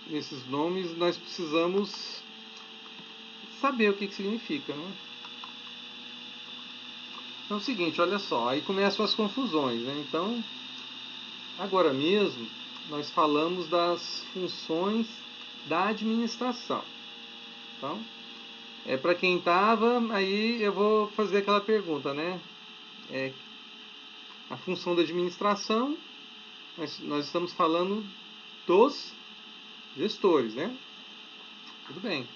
nesses nomes, nós precisamos saber o que significa, né? Então é o seguinte, olha só, aí começam as confusões, né? Então, agora mesmo, nós falamos das funções da administração. Então, para quem estava, aí eu vou fazer aquela pergunta, né? A função da administração, nós estamos falando dos gestores, né? Tudo bem.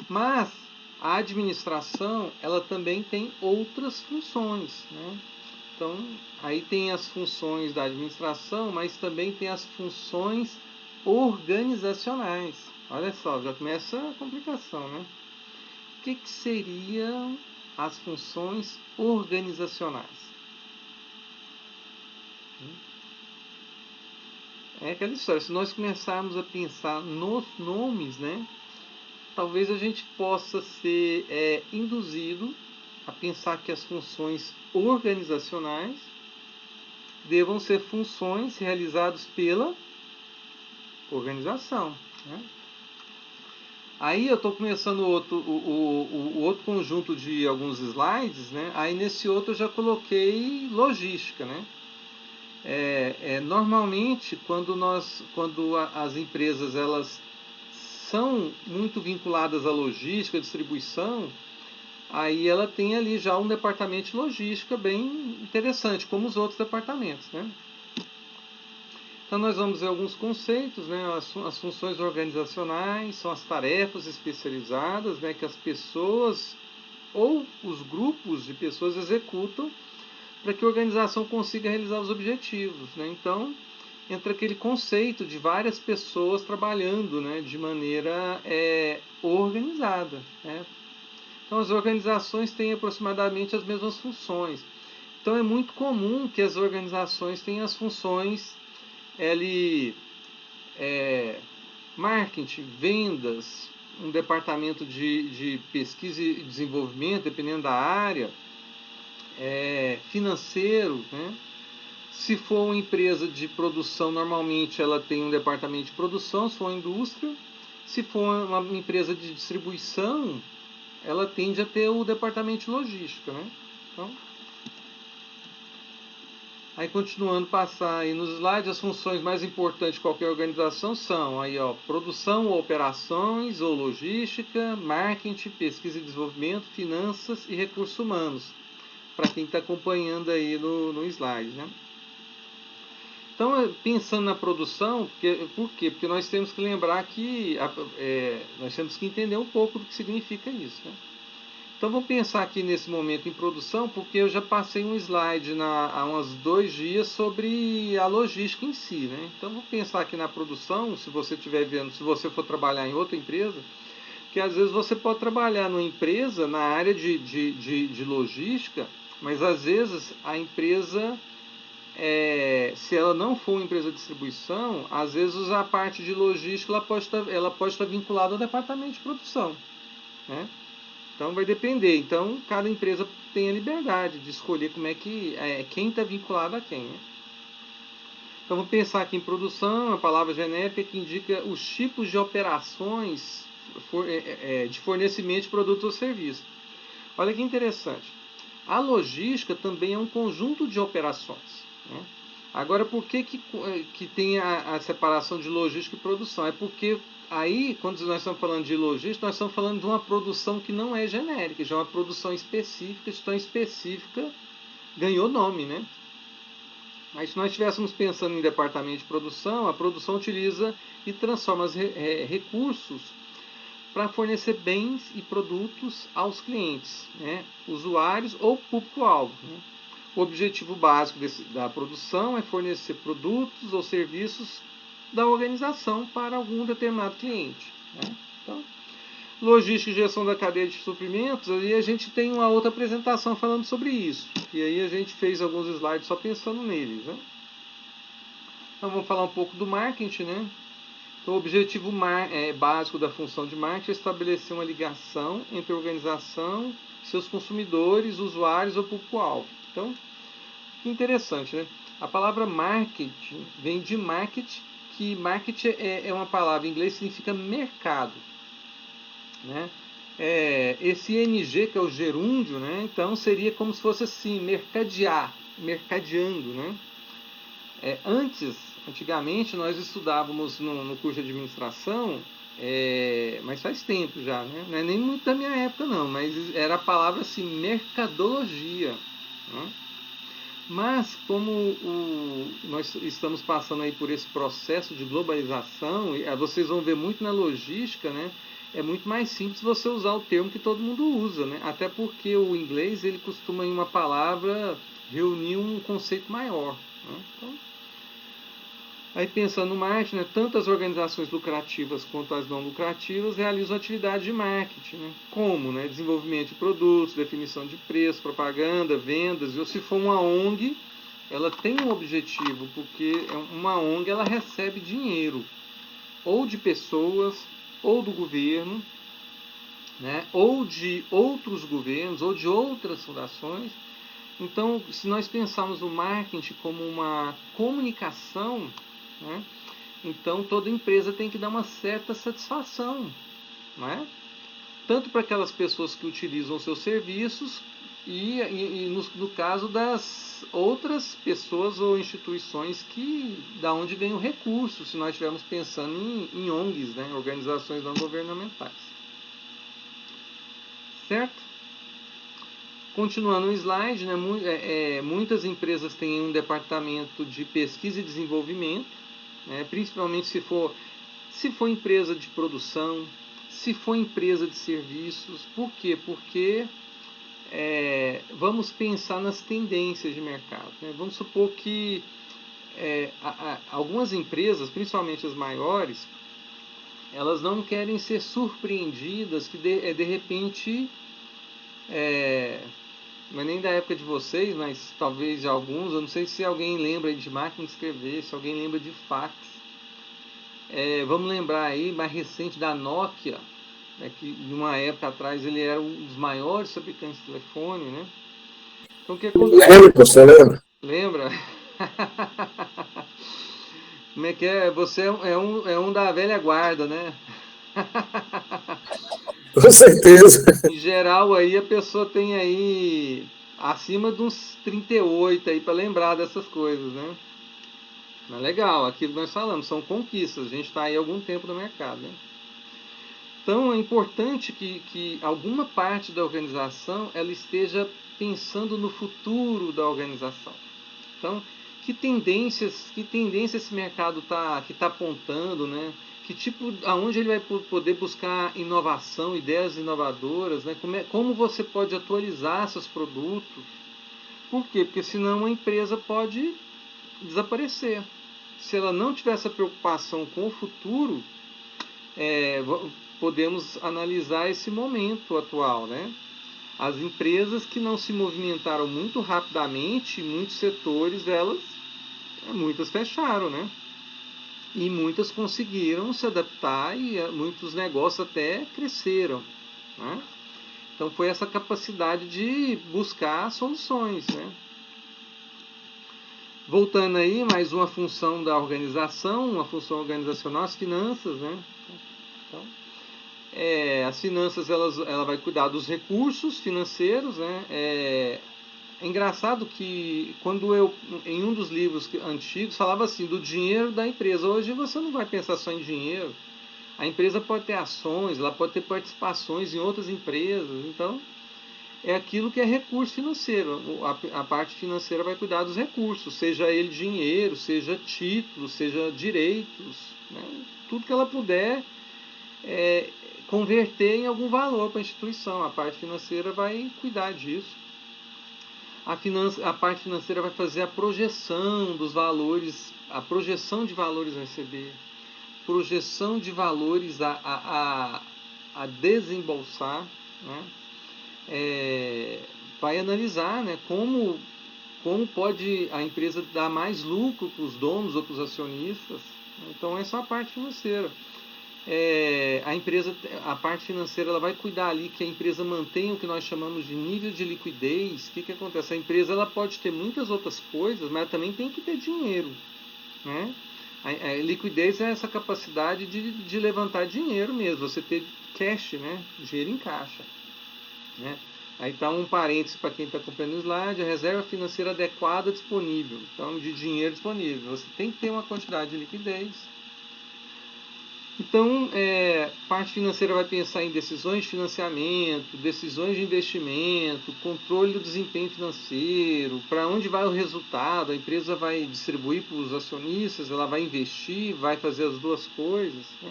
Mas a administração, ela também tem outras funções, né? Então, aí tem as funções da administração, mas também tem as funções organizacionais. Olha só, já começa a complicação, né? O que seriam as funções organizacionais? É aquela história, se nós começarmos a pensar nos nomes, né? Talvez a gente possa ser induzido a pensar que as funções organizacionais devam ser funções realizadas pela organização, né? Aí eu estou começando o outro conjunto de alguns slides, né? Aí nesse outro eu já coloquei logística, né? Normalmente quando as empresas elas são muito vinculadas à logística, à distribuição, aí ela tem ali já um departamento de logística bem interessante, como os outros departamentos, né? Então nós vamos ver alguns conceitos, né? As funções organizacionais são as tarefas especializadas, né, que as pessoas ou os grupos de pessoas executam para que a organização consiga realizar os objetivos, né? Então entra aquele conceito de várias pessoas trabalhando, né, de maneira organizada, né? Então as organizações têm aproximadamente as mesmas funções. Então é muito comum que as organizações tenham as funções marketing, vendas, um departamento de pesquisa e desenvolvimento, dependendo da área, financeiro, né? Se for uma empresa de produção, normalmente ela tem um departamento de produção, se for uma indústria. Se for uma empresa de distribuição, ela tende a ter o departamento de logística, né? Então, aí continuando passar aí nos slides, as funções mais importantes de qualquer organização são aí, ó, produção ou operações ou logística, marketing, pesquisa e desenvolvimento, finanças e recursos humanos, para quem está acompanhando aí no slide, né? Então, pensando na produção, por quê? Porque nós temos que lembrar que nós temos que entender um pouco do que significa isso, né? Então vamos pensar aqui nesse momento em produção, porque eu já passei um slide há uns 2 dias sobre a logística em si, né? Então vamos pensar aqui na produção, se você estiver vendo, se você for trabalhar em outra empresa, que às vezes você pode trabalhar numa empresa na área de logística, mas às vezes a empresa, se ela não for uma empresa de distribuição, às vezes a parte de logística ela pode estar vinculada ao departamento de produção, né? Então vai depender. Então cada empresa tem a liberdade de escolher como quem está vinculado a quem, né? Então vamos pensar aqui em produção, a palavra genérica que indica os tipos de operações de fornecimento de produtos ou serviços. Olha que interessante. A logística também é um conjunto de operações, né? Agora, por que tem a separação de logística e produção? É porque aí, quando nós estamos falando de logística, nós estamos falando de uma produção que não é genérica, já é uma produção específica, tão específica, ganhou nome, né? Mas se nós estivéssemos pensando em departamento de produção, a produção utiliza e transforma os recursos para fornecer bens e produtos aos clientes, né, usuários ou público-alvo, né? O objetivo básico da produção é fornecer produtos ou serviços da organização para algum determinado cliente, né? Então, logística e gestão da cadeia de suprimentos, aí a gente tem uma outra apresentação falando sobre isso. E aí a gente fez alguns slides só pensando neles, né? Então vamos falar um pouco do marketing, né? Então, o objetivo básico da função de marketing é estabelecer uma ligação entre a organização, seus consumidores, usuários ou público-alvo. Então, que interessante, né? A palavra marketing vem de market, que market é uma palavra em inglês que significa mercado, né? Esse ing, que é o gerúndio, né? Então seria como se fosse assim, mercadear, mercadeando, né? Antigamente, nós estudávamos no curso de administração, mas faz tempo já, né? Não é nem muito da minha época, não, mas era a palavra assim, mercadologia, né? Mas como nós estamos passando aí por esse processo de globalização, vocês vão ver muito na logística, né? É muito mais simples você usar o termo que todo mundo usa, né? Até porque o inglês ele costuma em uma palavra reunir um conceito maior, né? Então, aí pensando no marketing, né, tanto as organizações lucrativas quanto as não lucrativas realizam atividade de marketing, né? Como, né, desenvolvimento de produtos, definição de preço, propaganda, vendas. Ou se for uma ONG, ela tem um objetivo, porque uma ONG ela recebe dinheiro, ou de pessoas, ou do governo, né, ou de outros governos, ou de outras fundações. Então, se nós pensarmos o marketing como uma comunicação, né, então toda empresa tem que dar uma certa satisfação, né? Tanto para aquelas pessoas que utilizam seus serviços e no caso das outras pessoas ou instituições da onde vem o recurso, se nós estivermos pensando em ONGs, né, organizações não governamentais. Certo? Continuando o slide, né, muitas empresas têm um departamento de pesquisa e desenvolvimento, né, principalmente se for empresa de produção, se for empresa de serviços. Por quê? Porque vamos pensar nas tendências de mercado, né? Vamos supor que algumas empresas, principalmente as maiores, elas não querem ser surpreendidas que de repente, não é nem da época de vocês, mas talvez de alguns, eu não sei se alguém lembra de máquina de escrever, se alguém lembra de fax. Vamos lembrar aí, mais recente, da Nokia, né, que de uma época atrás ele era um dos maiores fabricantes de telefone, né? Então o que acontece? Lembra, você lembra? Lembra? Como é que é? Você é um da velha guarda, né? Com certeza. Em geral aí a pessoa tem aí acima de uns 38 aí para lembrar dessas coisas, né? Mas legal, aquilo que nós falamos, são conquistas, a gente está aí há algum tempo no mercado, né? Então é importante que alguma parte da organização ela esteja pensando no futuro da organização. Então, que tendências esse mercado que está apontando, né? Que tipo, aonde ele vai poder buscar inovação, ideias inovadoras, né? Como você pode atualizar seus produtos? Por quê? Porque senão a empresa pode desaparecer. Se ela não tiver essa preocupação com o futuro, podemos analisar esse momento atual, né? As empresas que não se movimentaram muito rapidamente, muitos setores, muitas fecharam, né? E muitas conseguiram se adaptar e muitos negócios até cresceram, né? Então foi essa capacidade de buscar soluções, né? Voltando aí, mais uma função da organização, uma função organizacional, as finanças, né? Então, as finanças ela vai cuidar dos recursos financeiros, né? É engraçado que quando em um dos livros antigos falava assim do dinheiro da empresa. Hoje você não vai pensar só em dinheiro. A empresa pode ter ações, ela pode ter participações em outras empresas. Então é aquilo que é recurso financeiro. A parte financeira vai cuidar dos recursos, seja ele dinheiro, seja títulos, seja direitos, né? Tudo que ela puder converter em algum valor para a instituição. A parte financeira vai cuidar disso. A parte financeira vai fazer a projeção dos valores, a projeção de valores a receber, projeção de valores a desembolsar, né? Vai analisar, né, como pode a empresa dar mais lucro para os donos ou para os acionistas. Então essa é a parte financeira. A parte financeira ela vai cuidar ali que a empresa mantenha o que nós chamamos de nível de liquidez. O que acontece? A empresa ela pode ter muitas outras coisas, mas também tem que ter dinheiro, né? A liquidez é essa capacidade de levantar dinheiro mesmo, você ter cash, né? Dinheiro em caixa. Né? Aí está um parênteses para quem está acompanhando o slide, a reserva financeira adequada disponível, então de dinheiro disponível. Você tem que ter uma quantidade de liquidez. Então, parte financeira vai pensar em decisões de financiamento, decisões de investimento, controle do desempenho financeiro, para onde vai o resultado, a empresa vai distribuir para os acionistas, ela vai investir, vai fazer as duas coisas. Né?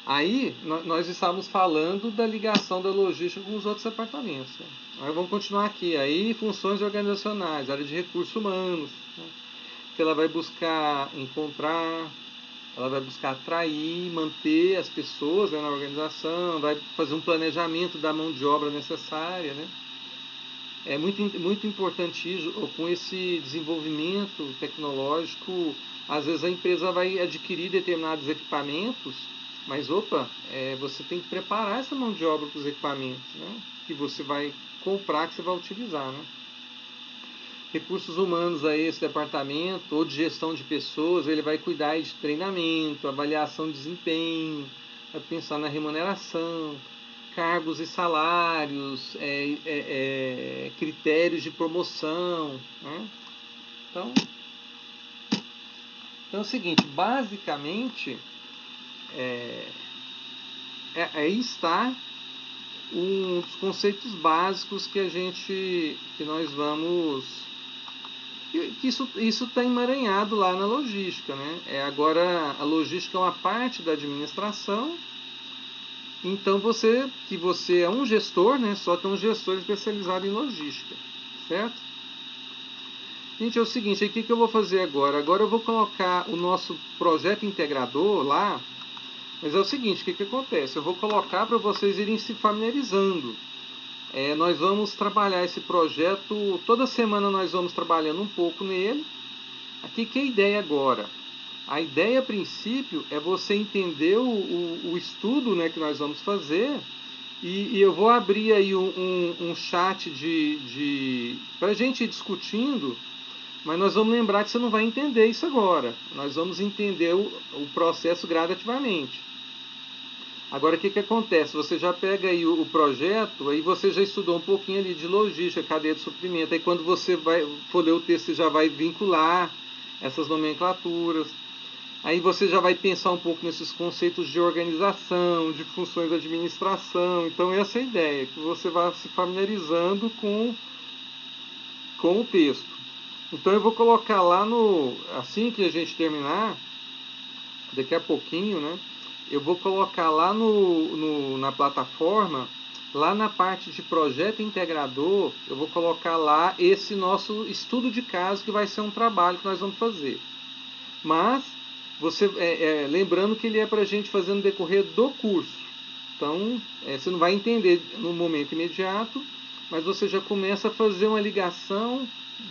Aí, nós estávamos falando da ligação da logística com os outros departamentos. Né? Aí vamos continuar aqui. Aí, funções organizacionais, área de recursos humanos, né? Que ela vai buscar encontrar, ela vai buscar atrair, manter as pessoas, né, na organização, vai fazer um planejamento da mão de obra necessária. Né? É muito importante isso, com esse desenvolvimento tecnológico, às vezes a empresa vai adquirir determinados equipamentos, mas você tem que preparar essa mão de obra para os equipamentos, né, que você vai comprar, que você vai utilizar. Né? Recursos humanos, aí, esse departamento, ou de gestão de pessoas, ele vai cuidar de treinamento, avaliação de desempenho, vai pensar na remuneração, cargos e salários, critérios de promoção. Né? Então é o seguinte, basicamente, aí está um dos conceitos básicos que nós vamos... que isso está emaranhado lá na logística. Né? Agora, a logística é uma parte da administração, então você é um gestor, né? Só que é um gestor especializado em logística, certo? Gente, é o seguinte, o que eu vou fazer agora? Agora eu vou colocar o nosso projeto integrador lá, mas é o seguinte, o que acontece? Eu vou colocar para vocês irem se familiarizando. Nós vamos trabalhar esse projeto, toda semana nós vamos trabalhando um pouco nele. Aqui, que é a ideia agora? A ideia, a princípio, é você entender o estudo, né, que nós vamos fazer, e eu vou abrir aí um chat para a gente ir discutindo, mas nós vamos lembrar que você não vai entender isso agora. Nós vamos entender o processo gradativamente. Agora, o que acontece? Você já pega aí o projeto, aí você já estudou um pouquinho ali de logística, cadeia de suprimento. Aí quando você for ler o texto, você já vai vincular essas nomenclaturas. Aí você já vai pensar um pouco nesses conceitos de organização, de funções de administração. Então, essa é a ideia, que você vai se familiarizando com o texto. Então, eu vou colocar lá assim que a gente terminar, daqui a pouquinho, né? Eu vou colocar lá na plataforma, lá na parte de projeto integrador, eu vou colocar lá esse nosso estudo de caso, que vai ser um trabalho que nós vamos fazer. Mas, lembrando que ele é para a gente fazer no decorrer do curso. Então, você não vai entender no momento imediato, mas você já começa a fazer uma ligação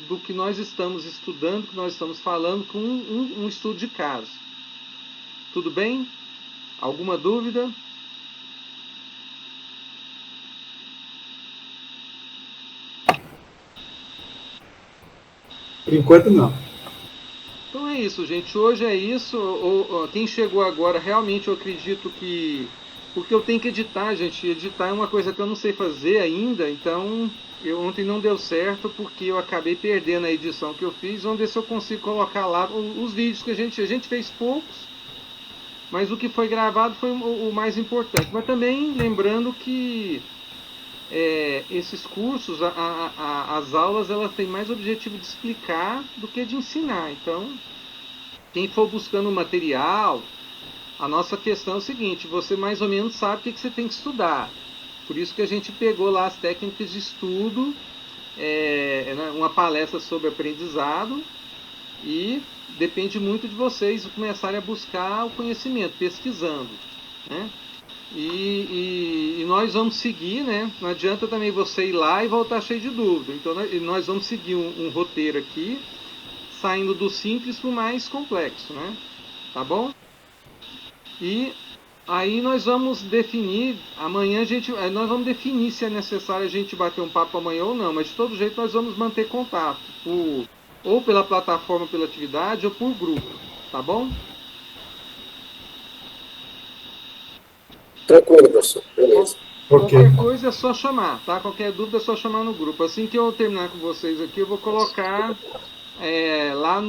do que nós estamos estudando, que nós estamos falando, com um estudo de caso. Tudo bem? Alguma dúvida? Por enquanto, não. Então é isso, gente. Hoje é isso. Quem chegou agora, realmente eu acredito que... Porque eu tenho que editar, gente. Editar é uma coisa que eu não sei fazer ainda. Então, ontem não deu certo porque eu acabei perdendo a edição que eu fiz. Vamos ver se eu consigo colocar lá os vídeos que a gente fez poucos. Mas o que foi gravado foi o mais importante. Mas também lembrando que esses cursos, as aulas, elas têm mais objetivo de explicar do que de ensinar. Então, quem for buscando material, a nossa questão é o seguinte, você mais ou menos sabe o que você tem que estudar. Por isso que a gente pegou lá as técnicas de estudo, uma palestra sobre aprendizado, e depende muito de vocês começarem a buscar o conhecimento, pesquisando, né? E nós vamos seguir, né? Não adianta também você ir lá e voltar cheio de dúvida. Então nós vamos seguir um roteiro aqui, saindo do simples para o mais complexo, né? Tá bom? E aí nós vamos definir, amanhã nós vamos definir se é necessário a gente bater um papo amanhã ou não, mas de todo jeito nós vamos manter contato ou pela plataforma, pela atividade, ou por grupo, tá bom? Tranquilo, professor. Beleza. Qualquer coisa é só chamar, tá? Qualquer dúvida é só chamar no grupo. Assim que eu terminar com vocês aqui, eu vou colocar lá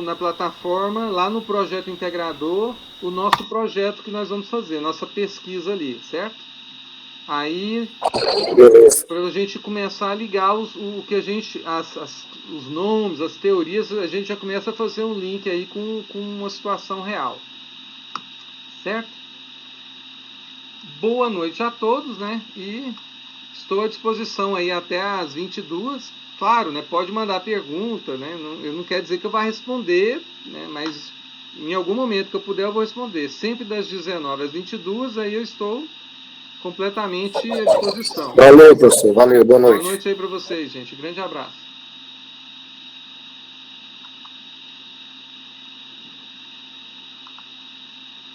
na plataforma, lá no projeto integrador, o nosso projeto que nós vamos fazer, nossa pesquisa ali, certo? Aí, para a gente começar a ligar o que a gente, os nomes, as teorias, a gente já começa a fazer um link aí com uma situação real, certo? Boa noite a todos, né? E estou à disposição aí até às 22. Claro, né? Pode mandar pergunta, né? Eu não quero dizer que eu vá responder, né? Mas em algum momento que eu puder eu vou responder. Sempre das 19 às 22, aí eu estou completamente à disposição. Valeu, professor. Valeu. Boa Boa noite. noite aí para vocês, gente. Grande abraço.